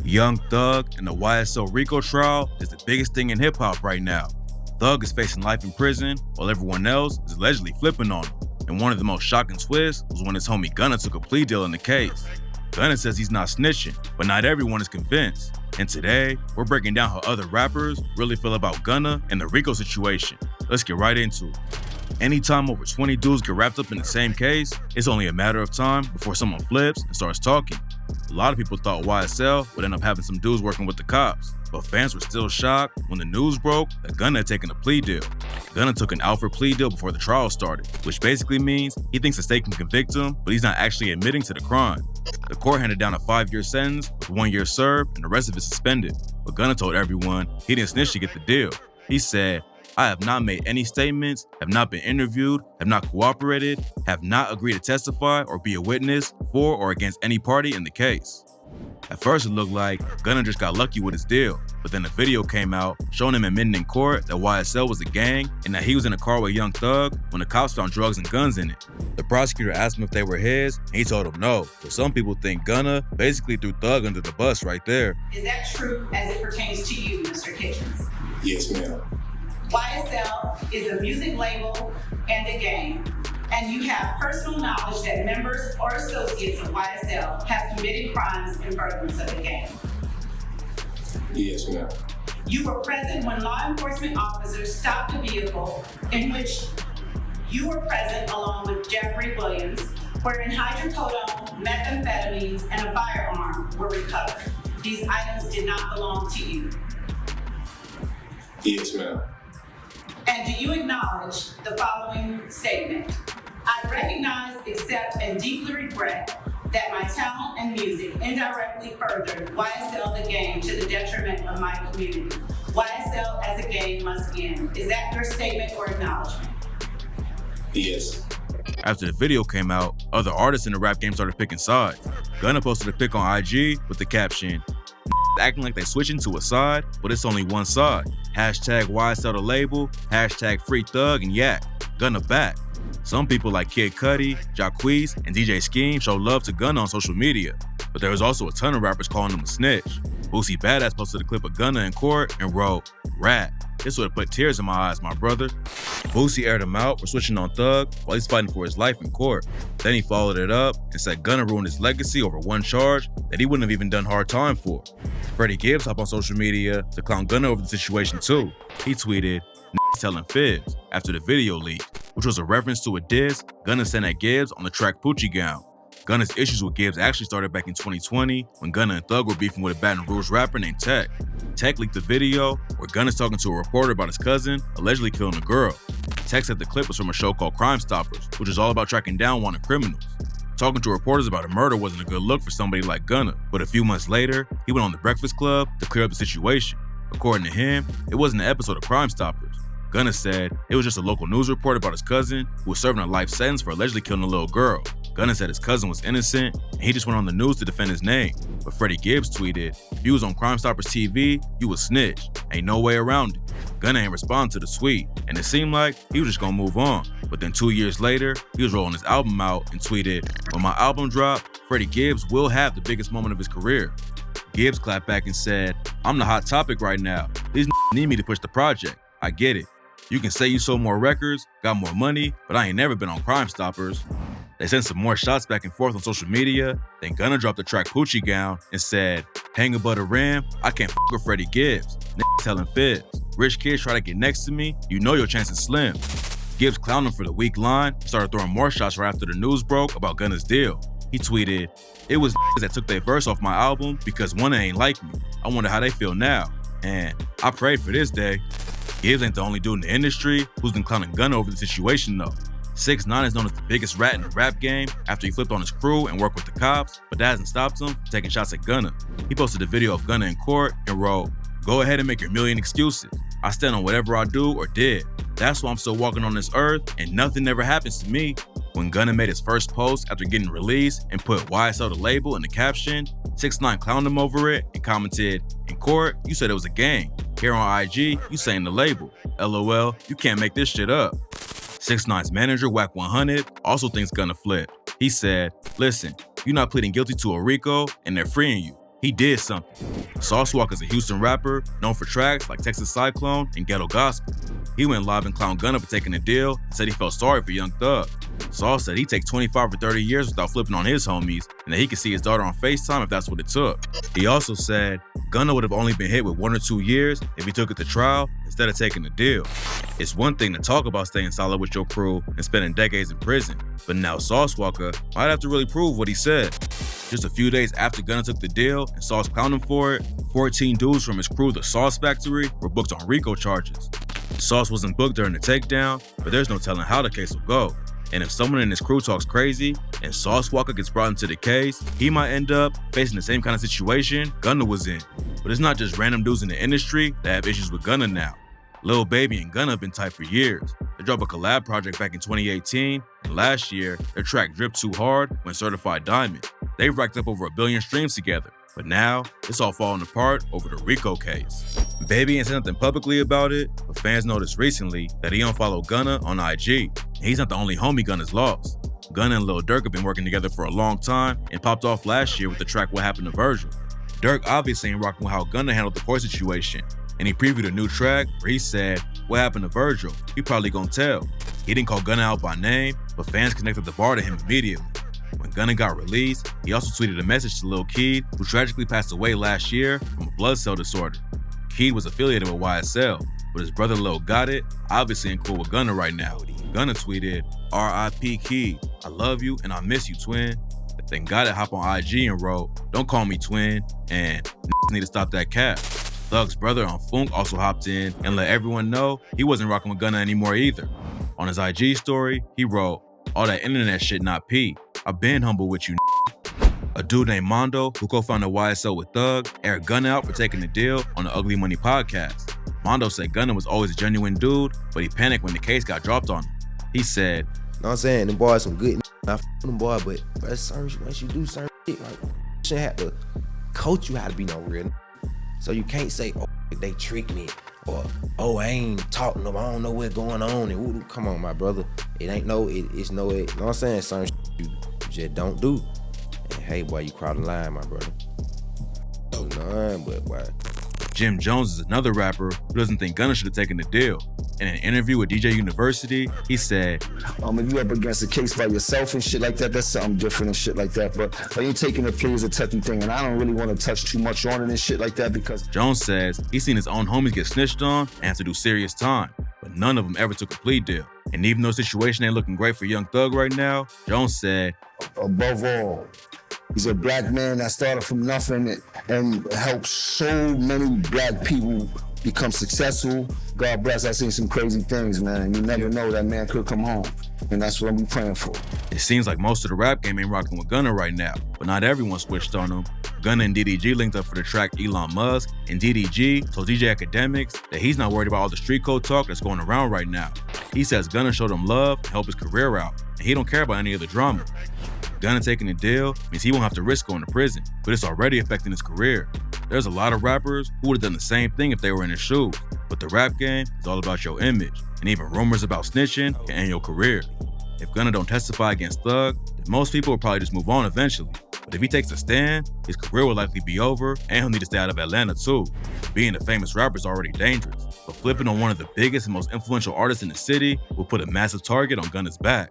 Young Thug and the YSL RICO trial is the biggest thing in hip-hop right now. Thug is facing life in prison, while everyone else is allegedly flipping on him. And one of the most shocking twists was when his homie Gunna took a plea deal in the case. Gunna says he's not snitching, but not everyone is convinced. And today, we're breaking down how other rappers really feel about Gunna and the RICO situation. Let's get right into it. Anytime over 20 dudes get wrapped up in the same case, it's only a matter of time before someone flips and starts talking. A lot of people thought YSL would end up having some dudes working with the cops, but fans were still shocked when the news broke that Gunna had taken a plea deal. Gunna took an Alfred plea deal before the trial started, which basically means he thinks the state can convict him, but he's not actually admitting to the crime. The court handed down a 5-year sentence with 1 year served and the rest of it suspended, but Gunna told everyone he didn't snitch to get the deal. He said, "I have not made any statements, have not been interviewed, have not cooperated, have not agreed to testify or be a witness for or against any party in the case." At first it looked like Gunna just got lucky with his deal, but then a video came out showing him admitting in court that YSL was a gang and that he was in a car with Young Thug when the cops found drugs and guns in it. The prosecutor asked him if they were his, and he told him no, so some people think Gunna basically threw Thug under the bus right there. Is that true as it pertains to you, Mr. Kitchens? Yes, ma'am. YSL is a music label and a gang, and you have personal knowledge that members or associates of YSL have committed crimes in furtherance of the gang. Yes, ma'am. You were present when law enforcement officers stopped a vehicle in which you were present along with Jeffrey Williams, wherein hydrocodone, methamphetamines, and a firearm were recovered. These items did not belong to you. Yes, ma'am. And do you acknowledge the following statement? I recognize, accept, and deeply regret that my talent and music indirectly furthered YSL the gang to the detriment of my community. YSL as a gang must end. Is that your statement or acknowledgement? Yes. After the video came out, other artists in the rap game started picking sides. Gunna posted a pic on IG with the caption, "Acting like they switching to a side, but it's only one side. Hashtag YSL the label, hashtag free Thug and Yak. Gunna back." Some people like Kid Cudi, Jacquees, and DJ Scheme showed love to Gunna on social media, but there was also a ton of rappers calling him a snitch. Boosie Badass posted a clip of Gunna in court and wrote, "Rat, this would've put tears in my eyes, my brother." Boosie aired him out for switching on Thug while he's fighting for his life in court. Then he followed it up and said Gunna ruined his legacy over one charge that he wouldn't have even done hard time for. Freddie Gibbs hopped on social media to clown Gunna over the situation too. He tweeted, "Niggas telling fibs," after the video leaked, which was a reference to a diss Gunna sent at Gibbs on the track Poochie Gown. Gunna's issues with Gibbs actually started back in 2020 when Gunna and Thug were beefing with a Baton Rouge rapper named Tech. Tech leaked the video where Gunna's talking to a reporter about his cousin allegedly killing a girl. Tech said the clip was from a show called Crime Stoppers, which is all about tracking down wanted criminals. Talking to reporters about a murder wasn't a good look for somebody like Gunna, but a few months later, he went on The Breakfast Club to clear up the situation. According to him, it wasn't an episode of Crime Stoppers. Gunna said it was just a local news report about his cousin who was serving a life sentence for allegedly killing a little girl. Gunna said his cousin was innocent and he just went on the news to defend his name. But Freddie Gibbs tweeted, "If you was on Crime Stoppers TV, you was snitch. Ain't no way around it." Gunna ain't respond to the tweet, and it seemed like he was just gonna move on. But then 2 years later, he was rolling his album out and tweeted, "When my album drop, Freddie Gibbs will have the biggest moment of his career." Gibbs clapped back and said, "I'm the hot topic right now. These need me to push the project. I get it. You can say you sold more records, got more money, but I ain't never been on Crime Stoppers." They sent some more shots back and forth on social media. Then Gunna dropped the track Poochie Gown and said, "Hang above the rim, I can't f with Freddie Gibbs. Telling fibs. Rich kids try to get next to me, you know your chance is slim." Gibbs clowned him for the weak line and started throwing more shots right after the news broke about Gunna's deal. He tweeted, "It was that took their verse off my album because one ain't like me. I wonder how they feel now. And I prayed for this day." Gibbs ain't the only dude in the industry who's been clowning Gunna over the situation though. 6ix9ine is known as the biggest rat in the rap game after he flipped on his crew and worked with the cops, but that hasn't stopped him from taking shots at Gunna. He posted a video of Gunna in court and wrote, "Go ahead and make your million excuses. I stand on whatever I do or did. That's why I'm still walking on this earth and nothing ever happens to me." When Gunna made his first post after getting released and put YSL the label in the caption, 6ix9ine clowned him over it and commented, "In court, you said it was a gang. Here on IG, you saying the label. LOL, you can't make this shit up." 6ix9ine's manager, Wack 100, also thinks Gunna flipped. He said, "Listen, you're not pleading guilty to a RICO and they're freeing you. he did something. Sauce Walka's a Houston rapper known for tracks like Texas Cyclone and Ghetto Gospel. He went live and clowned Gunna for taking a deal and said he felt sorry for Young Thug. Sauce said he'd take 25 or 30 years without flipping on his homies and that he could see his daughter on FaceTime if that's what it took. He also said Gunna would have only been hit with 1 or 2 years if he took it to trial instead of taking the deal. It's one thing to talk about staying solid with your crew and spending decades in prison, but now Sauce Walka might have to really prove what he said. Just a few days after Gunna took the deal and Sauce clowned him for it, 14 dudes from his crew, the Sauce Factory, were booked on RICO charges. Sauce wasn't booked during the takedown, but there's no telling how the case will go. And if someone in his crew talks crazy and Sauce Walka gets brought into the case, he might end up facing the same kind of situation Gunna was in. But it's not just random dudes in the industry that have issues with Gunna now. Lil Baby and Gunna have been tight for years. They dropped a collab project back in 2018, and last year, their track Drip Too Hard went certified diamond. They've racked up over 1 billion streams together, but now it's all falling apart over the RICO case. Baby ain't said nothing publicly about it, but fans noticed recently that he unfollowed Gunna on IG. And he's not the only homie Gunna's lost. Gunna and Lil Durk have been working together for a long time and popped off last year with the track What Happened to Virgil. Durk obviously ain't rocking with how Gunna handled the Poise situation, and he previewed a new track where he said, "What happened to Virgil? He probably gonna tell." He didn't call Gunna out by name, but fans connected the bar to him immediately. When Gunna got released, he also tweeted a message to Lil Keed, who tragically passed away last year from a blood cell disorder. Keed was affiliated with YSL, but his brother Lil Got It obviously ain't cool with Gunna right now. Gunna tweeted, "R.I.P. Keed, I love you and I miss you, twin." Then Got It hop on IG and wrote, "Don't call me twin," and need to stop that cap. Thug's brother on Funk also hopped in and let everyone know he wasn't rocking with Gunna anymore either. On his IG story, he wrote, "All that internet shit not P. I've been humble with you." A dude named Mondo, who co-founded YSL with Thug, aired Gunna out for taking the deal on the Ugly Money podcast. Mondo said Gunna was always a genuine dude, but he panicked when the case got dropped on him. He said, Know what I'm saying? Them boys some good. I f them boy, but once you do certain shit, like shouldn't have to coach you how to be no real. So you can't say, "Oh, they tricked me," or "Oh, I ain't talking to them. I don't know what's going on." And ooh, come on, my brother. It ain't no. It's no. You know what I'm saying? Certain shit you just don't do. And hey, boy, you crossed the line, my brother. Oh, none, but boy. Jim Jones is another rapper who doesn't think Gunna should have taken the deal. In an interview with DJ University, he said, If you up against a case by yourself and shit like that, that's something different and shit like that. But you taking the plea is a touchy thing, and I don't really want to touch too much on it and shit like that because Jones says he's seen his own homies get snitched on and have to do serious time, but none of them ever took a plea deal. And even though the situation ain't looking great for Young Thug right now, Jones said, above all, he's a black man that started from nothing and helped so many black people become successful. God bless, I've seen some crazy things, man, and you never know that man could come home. And that's what I'm praying for. It seems like most of the rap game ain't rocking with Gunna right now, but not everyone switched on him. Gunna and DDG linked up for the track Elon Musk, and DDG told DJ Academics that he's not worried about all the street code talk that's going around right now. He says Gunna showed him love and helped his career out, and he don't care about any of the drama. Gunna taking the deal means he won't have to risk going to prison, but it's already affecting his career. There's a lot of rappers who would have done the same thing if they were in his shoes, but the rap game is all about your image, and even rumors about snitching can end your career. If Gunna don't testify against Thug, then most people will probably just move on eventually. But if he takes a stand, his career will likely be over, and he'll need to stay out of Atlanta too. Being a famous rapper is already dangerous, but flipping on one of the biggest and most influential artists in the city will put a massive target on Gunna's back.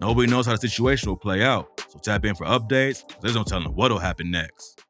Nobody knows how the situation will play out, so tap in for updates, 'cause there's no telling what'll happen next.